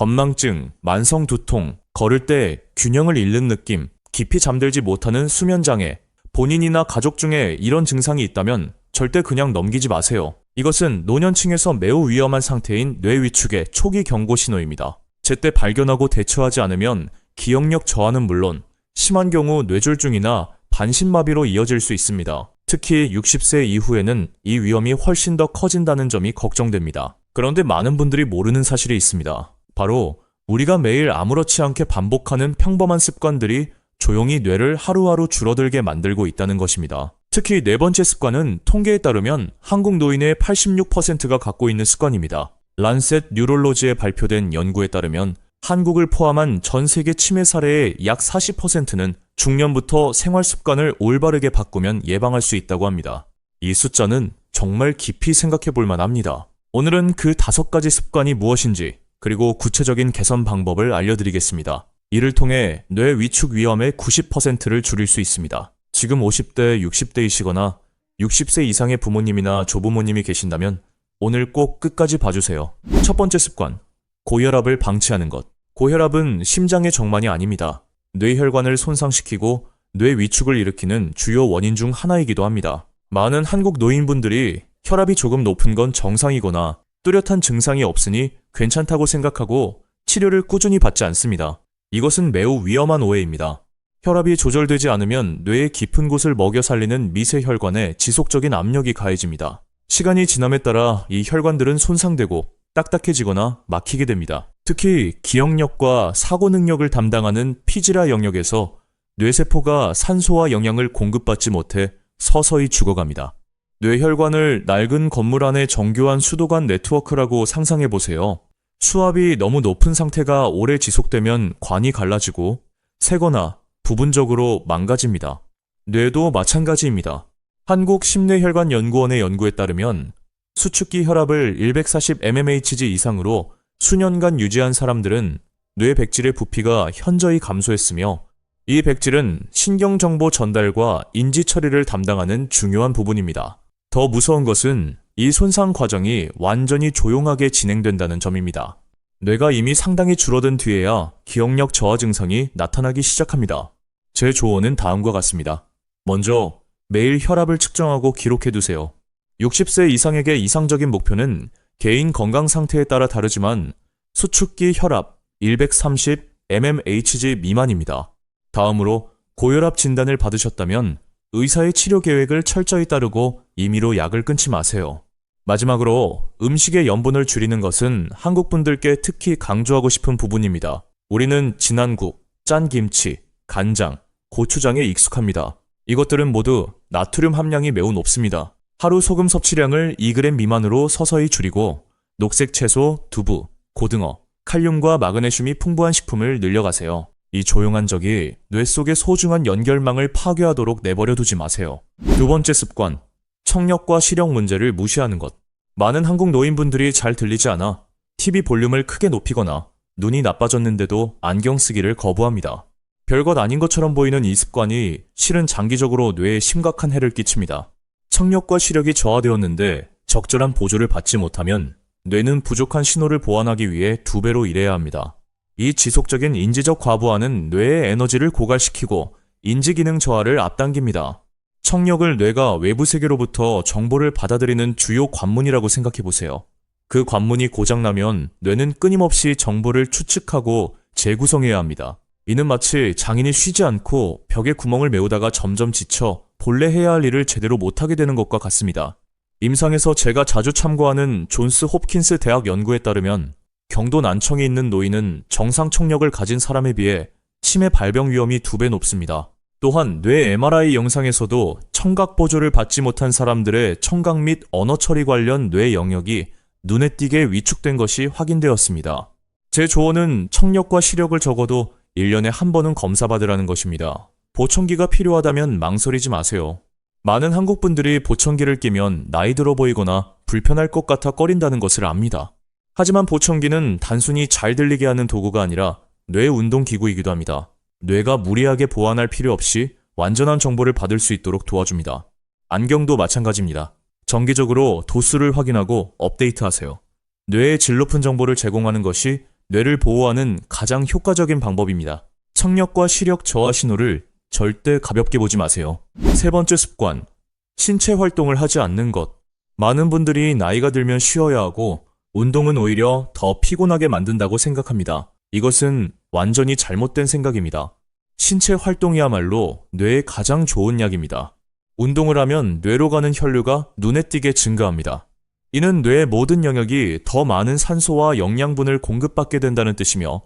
건망증, 만성 두통, 걸을 때 균형을 잃는 느낌, 깊이 잠들지 못하는 수면장애, 본인이나 가족 중에 이런 증상이 있다면 절대 그냥 넘기지 마세요. 이것은 노년층에서 매우 위험한 상태인 뇌위축의 초기 경고 신호입니다. 제때 발견하고 대처하지 않으면 기억력 저하는 물론 심한 경우 뇌졸중이나 반신마비로 이어질 수 있습니다. 특히 60세 이후에는 이 위험이 훨씬 더 커진다는 점이 걱정됩니다. 그런데 많은 분들이 모르는 사실이 있습니다. 바로 우리가 매일 아무렇지 않게 반복하는 평범한 습관들이 조용히 뇌를 하루하루 줄어들게 만들고 있다는 것입니다. 특히 네 번째 습관은 통계에 따르면 한국 노인의 86%가 갖고 있는 습관입니다. 란셋 뉴럴로지에 발표된 연구에 따르면 한국을 포함한 전 세계 치매 사례의 약 40%는 중년부터 생활 습관을 올바르게 바꾸면 예방할 수 있다고 합니다. 이 숫자는 정말 깊이 생각해 볼 만합니다. 오늘은 그 5가지 습관이 무엇인지 그리고 구체적인 개선 방법을 알려드리겠습니다. 이를 통해 뇌 위축 위험의 90%를 줄일 수 있습니다. 지금 50대, 60대이시거나 60세 이상의 부모님이나 조부모님이 계신다면 오늘 꼭 끝까지 봐주세요. 첫 번째 습관, 고혈압을 방치하는 것. 고혈압은 심장의 정만이 아닙니다. 뇌혈관을 손상시키고 뇌 위축을 일으키는 주요 원인 중 하나이기도 합니다. 많은 한국 노인분들이 혈압이 조금 높은 건 정상이거나 뚜렷한 증상이 없으니 괜찮다고 생각하고 치료를 꾸준히 받지 않습니다. 이것은 매우 위험한 오해입니다. 혈압이 조절되지 않으면 뇌의 깊은 곳을 먹여 살리는 미세혈관에 지속적인 압력이 가해집니다. 시간이 지남에 따라 이 혈관들은 손상되고 딱딱해지거나 막히게 됩니다. 특히 기억력과 사고 능력을 담당하는 피지라 영역에서 뇌세포가 산소와 영양을 공급받지 못해 서서히 죽어갑니다. 뇌혈관을 낡은 건물 안의 정교한 수도관 네트워크라고 상상해보세요. 수압이 너무 높은 상태가 오래 지속되면 관이 갈라지고 새거나 부분적으로 망가집니다. 뇌도 마찬가지입니다. 한국 심뇌혈관연구원의 연구에 따르면 수축기 혈압을 140mmHg 이상으로 수년간 유지한 사람들은 뇌 백질의 부피가 현저히 감소했으며 이 백질은 신경정보 전달과 인지 처리를 담당하는 중요한 부분입니다. 더 무서운 것은 이 손상 과정이 완전히 조용하게 진행된다는 점입니다. 뇌가 이미 상당히 줄어든 뒤에야 기억력 저하 증상이 나타나기 시작합니다. 제 조언은 다음과 같습니다. 먼저 매일 혈압을 측정하고 기록해두세요. 60세 이상에게 이상적인 목표는 개인 건강 상태에 따라 다르지만 수축기 혈압 130mmHg 미만입니다. 다음으로 고혈압 진단을 받으셨다면 의사의 치료 계획을 철저히 따르고 임의로 약을 끊지 마세요. 마지막으로 음식의 염분을 줄이는 것은 한국분들께 특히 강조하고 싶은 부분입니다. 우리는 진한 국, 짠 김치, 간장, 고추장에 익숙합니다. 이것들은 모두 나트륨 함량이 매우 높습니다. 하루 소금 섭취량을 2g 미만으로 서서히 줄이고 녹색 채소, 두부, 고등어, 칼륨과 마그네슘이 풍부한 식품을 늘려가세요. 이 조용한 적이 뇌 속의 소중한 연결망을 파괴하도록 내버려 두지 마세요. 두 번째 습관, 청력과 시력 문제를 무시하는 것. 많은 한국 노인분들이 잘 들리지 않아 TV 볼륨을 크게 높이거나 눈이 나빠졌는데도 안경 쓰기를 거부합니다. 별것 아닌 것처럼 보이는 이 습관이 실은 장기적으로 뇌에 심각한 해를 끼칩니다. 청력과 시력이 저하되었는데 적절한 보조를 받지 못하면 뇌는 부족한 신호를 보완하기 위해 2배로 일해야 합니다. 이 지속적인 인지적 과부하는 뇌의 에너지를 고갈시키고 인지기능 저하를 앞당깁니다. 청력을 뇌가 외부 세계로부터 정보를 받아들이는 주요 관문이라고 생각해보세요. 그 관문이 고장나면 뇌는 끊임없이 정보를 추측하고 재구성해야 합니다. 이는 마치 장인이 쉬지 않고 벽에 구멍을 메우다가 점점 지쳐 본래 해야 할 일을 제대로 못하게 되는 것과 같습니다. 임상에서 제가 자주 참고하는 존스 홉킨스 대학 연구에 따르면 경도 난청이 있는 노인은 정상 청력을 가진 사람에 비해 치매 발병 위험이 2배 높습니다. 또한 뇌 MRI 영상에서도 청각 보조를 받지 못한 사람들의 청각 및 언어 처리 관련 뇌 영역이 눈에 띄게 위축된 것이 확인되었습니다. 제 조언은 청력과 시력을 적어도 1년에 한 번은 검사받으라는 것입니다. 보청기가 필요하다면 망설이지 마세요. 많은 한국분들이 보청기를 끼면 나이 들어 보이거나 불편할 것 같아 꺼린다는 것을 압니다. 하지만 보청기는 단순히 잘 들리게 하는 도구가 아니라 뇌 운동 기구이기도 합니다. 뇌가 무리하게 보완할 필요 없이 완전한 정보를 받을 수 있도록 도와줍니다. 안경도 마찬가지입니다. 정기적으로 도수를 확인하고 업데이트하세요. 뇌에 질 높은 정보를 제공하는 것이 뇌를 보호하는 가장 효과적인 방법입니다. 청력과 시력 저하 신호를 절대 가볍게 보지 마세요. 세 번째 습관, 신체 활동을 하지 않는 것. 많은 분들이 나이가 들면 쉬어야 하고 운동은 오히려 더 피곤하게 만든다고 생각합니다. 이것은 완전히 잘못된 생각입니다. 신체 활동이야말로 뇌에 가장 좋은 약입니다. 운동을 하면 뇌로 가는 혈류가 눈에 띄게 증가합니다. 이는 뇌의 모든 영역이 더 많은 산소와 영양분을 공급받게 된다는 뜻이며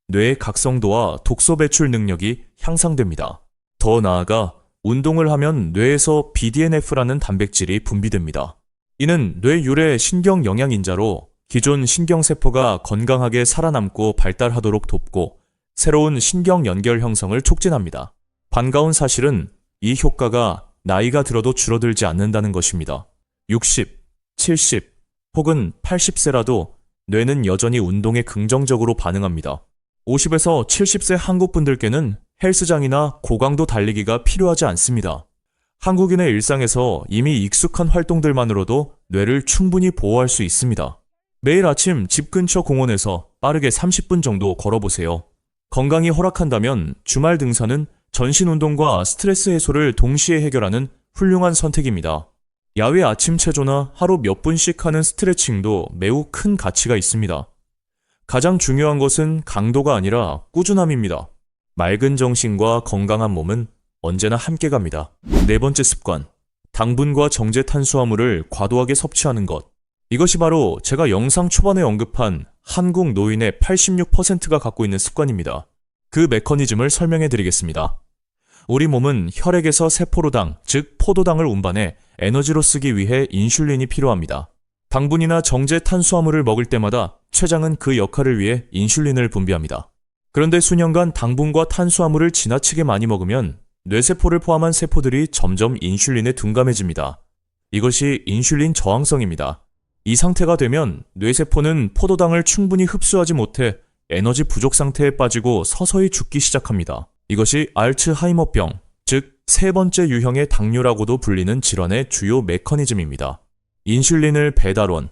뇌의 각성도와 독소 배출 능력이 향상됩니다. 더 나아가 운동을 하면 뇌에서 BDNF라는 단백질이 분비됩니다. 이는 뇌 유래 신경 영양인자로 기존 신경세포가 건강하게 살아남고 발달하도록 돕고 새로운 신경 연결 형성을 촉진합니다. 반가운 사실은 이 효과가 나이가 들어도 줄어들지 않는다는 것입니다. 60, 70 혹은 80세라도 뇌는 여전히 운동에 긍정적으로 반응합니다. 50에서 70세 한국 분들께는 헬스장이나 고강도 달리기가 필요하지 않습니다. 한국인의 일상에서 이미 익숙한 활동들만으로도 뇌를 충분히 보호할 수 있습니다. 매일 아침 집 근처 공원에서 빠르게 30분 정도 걸어보세요. 건강이 허락한다면 주말 등산은 전신 운동과 스트레스 해소를 동시에 해결하는 훌륭한 선택입니다. 야외 아침 체조나 하루 몇 분씩 하는 스트레칭도 매우 큰 가치가 있습니다. 가장 중요한 것은 강도가 아니라 꾸준함입니다. 맑은 정신과 건강한 몸은 언제나 함께 갑니다. 네 번째 습관, 당분과 정제 탄수화물을 과도하게 섭취하는 것. 이것이 바로 제가 영상 초반에 언급한 한국 노인의 86%가 갖고 있는 습관입니다. 그 메커니즘을 설명해 드리겠습니다. 우리 몸은 혈액에서 세포로당, 즉 포도당을 운반해 에너지로 쓰기 위해 인슐린이 필요합니다. 당분이나 정제 탄수화물을 먹을 때마다 췌장은 그 역할을 위해 인슐린을 분비합니다. 그런데 수년간 당분과 탄수화물을 지나치게 많이 먹으면 뇌세포를 포함한 세포들이 점점 인슐린에 둔감해집니다. 이것이 인슐린 저항성입니다. 이 상태가 되면 뇌세포는 포도당을 충분히 흡수하지 못해 에너지 부족 상태에 빠지고 서서히 죽기 시작합니다. 이것이 알츠하이머병, 즉 세 번째 유형의 당뇨라고도 불리는 질환의 주요 메커니즘입니다. 인슐린을 배달원,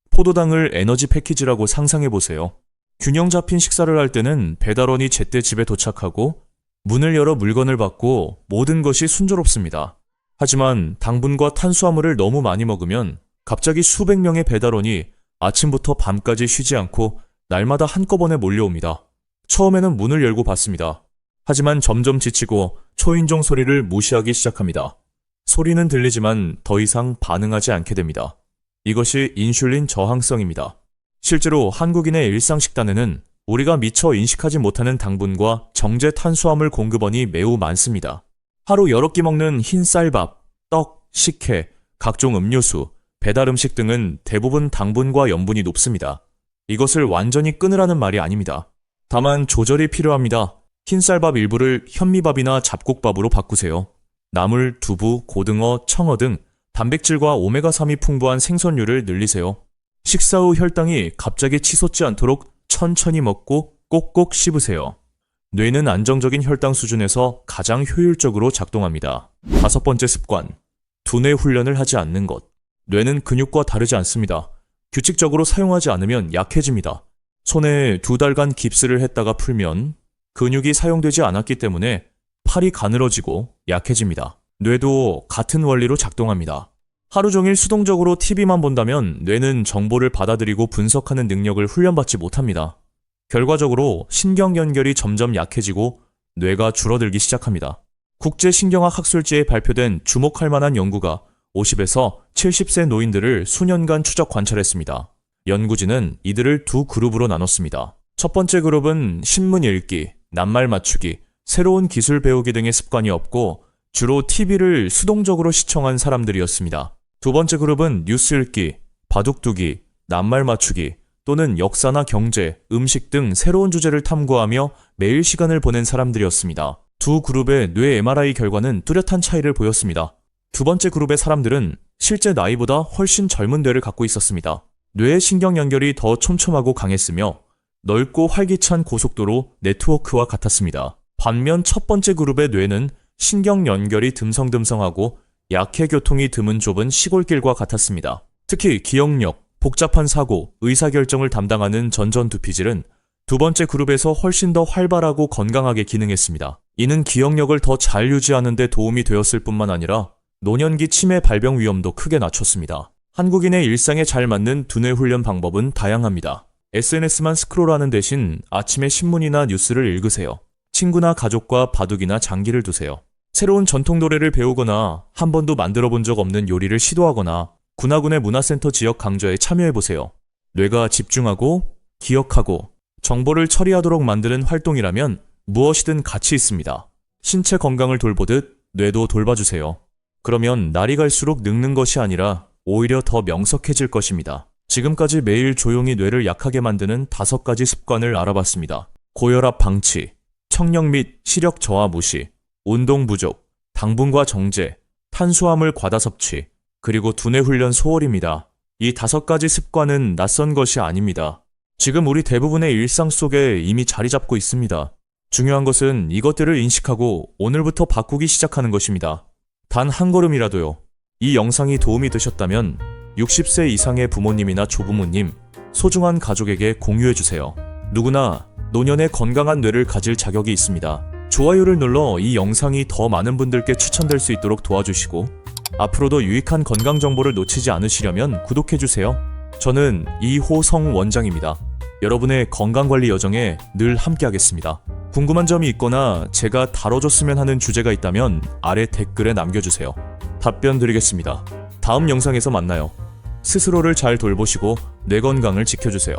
포도당을 에너지 패키지라고 상상해보세요. 균형 잡힌 식사를 할 때는 배달원이 제때 집에 도착하고 문을 열어 물건을 받고 모든 것이 순조롭습니다. 하지만 당분과 탄수화물을 너무 많이 먹으면 갑자기 수백 명의 배달원이 아침부터 밤까지 쉬지 않고 날마다 한꺼번에 몰려옵니다. 처음에는 문을 열고 받습니다. 하지만 점점 지치고 초인종 소리를 무시하기 시작합니다. 소리는 들리지만 더 이상 반응하지 않게 됩니다. 이것이 인슐린 저항성입니다. 실제로 한국인의 일상 식단에는 우리가 미처 인식하지 못하는 당분과 정제 탄수화물 공급원이 매우 많습니다. 하루 여러 끼 먹는 흰 쌀밥, 떡, 식혜, 각종 음료수, 배달 음식 등은 대부분 당분과 염분이 높습니다. 이것을 완전히 끊으라는 말이 아닙니다. 다만 조절이 필요합니다. 흰쌀밥 일부를 현미밥이나 잡곡밥으로 바꾸세요. 나물, 두부, 고등어, 청어 등 단백질과 오메가3이 풍부한 생선류를 늘리세요. 식사 후 혈당이 갑자기 치솟지 않도록 천천히 먹고 꼭꼭 씹으세요. 뇌는 안정적인 혈당 수준에서 가장 효율적으로 작동합니다. 다섯 번째 습관, 두뇌 훈련을 하지 않는 것. 뇌는 근육과 다르지 않습니다. 규칙적으로 사용하지 않으면 약해집니다. 손에 2달간 깁스를 했다가 풀면 근육이 사용되지 않았기 때문에 팔이 가늘어지고 약해집니다. 뇌도 같은 원리로 작동합니다. 하루 종일 수동적으로 TV만 본다면 뇌는 정보를 받아들이고 분석하는 능력을 훈련받지 못합니다. 결과적으로 신경 연결이 점점 약해지고 뇌가 줄어들기 시작합니다. 국제신경학 학술지에 발표된 주목할 만한 연구가 50에서 70세 노인들을 수년간 추적 관찰했습니다. 연구진은 이들을 두 그룹으로 나눴습니다. 첫 번째 그룹은 신문 읽기, 낱말 맞추기, 새로운 기술 배우기 등의 습관이 없고 주로 TV를 수동적으로 시청한 사람들이었습니다. 두 번째 그룹은 뉴스 읽기, 바둑두기, 낱말 맞추기 또는 역사나 경제, 음식 등 새로운 주제를 탐구하며 매일 시간을 보낸 사람들이었습니다. 두 그룹의 뇌 MRI 결과는 뚜렷한 차이를 보였습니다. 두 번째 그룹의 사람들은 실제 나이보다 훨씬 젊은 뇌를 갖고 있었습니다. 뇌의 신경 연결이 더 촘촘하고 강했으며 넓고 활기찬 고속도로 네트워크와 같았습니다. 반면 첫 번째 그룹의 뇌는 신경 연결이 듬성듬성하고 약해 교통이 드문 좁은 시골길과 같았습니다. 특히 기억력, 복잡한 사고, 의사결정을 담당하는 전전두피질은 두 번째 그룹에서 훨씬 더 활발하고 건강하게 기능했습니다. 이는 기억력을 더 잘 유지하는 데 도움이 되었을 뿐만 아니라 노년기 치매 발병 위험도 크게 낮췄습니다. 한국인의 일상에 잘 맞는 두뇌 훈련 방법은 다양합니다. SNS만 스크롤하는 대신 아침에 신문이나 뉴스를 읽으세요. 친구나 가족과 바둑이나 장기를 두세요. 새로운 전통 노래를 배우거나 한 번도 만들어 본 적 없는 요리를 시도하거나 군화군의 문화센터 지역 강좌에 참여해보세요. 뇌가 집중하고 기억하고 정보를 처리하도록 만드는 활동이라면 무엇이든 가치 있습니다. 신체 건강을 돌보듯 뇌도 돌봐주세요. 그러면 날이 갈수록 늙는 것이 아니라 오히려 더 명석해질 것입니다. 지금까지 매일 조용히 뇌를 약하게 만드는 5가지 습관을 알아봤습니다. 고혈압 방치, 청력 및 시력 저하 무시, 운동 부족, 당분과 정제, 탄수화물 과다 섭취, 그리고 두뇌 훈련 소홀입니다. 이 5가지 습관은 낯선 것이 아닙니다. 지금 우리 대부분의 일상 속에 이미 자리 잡고 있습니다. 중요한 것은 이것들을 인식하고 오늘부터 바꾸기 시작하는 것입니다. 단 한 걸음이라도요. 이 영상이 도움이 되셨다면 60세 이상의 부모님이나 조부모님, 소중한 가족에게 공유해주세요. 누구나 노년에 건강한 뇌를 가질 자격이 있습니다. 좋아요를 눌러 이 영상이 더 많은 분들께 추천될 수 있도록 도와주시고 앞으로도 유익한 건강 정보를 놓치지 않으시려면 구독해주세요. 저는 이호성 원장입니다. 여러분의 건강관리 여정에 늘 함께하겠습니다. 궁금한 점이 있거나 제가 다뤄줬으면 하는 주제가 있다면 아래 댓글에 남겨주세요. 답변 드리겠습니다. 다음 영상에서 만나요. 스스로를 잘 돌보시고 뇌 건강을 지켜주세요.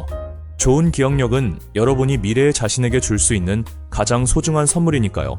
좋은 기억력은 여러분이 미래의 자신에게 줄 수 있는 가장 소중한 선물이니까요.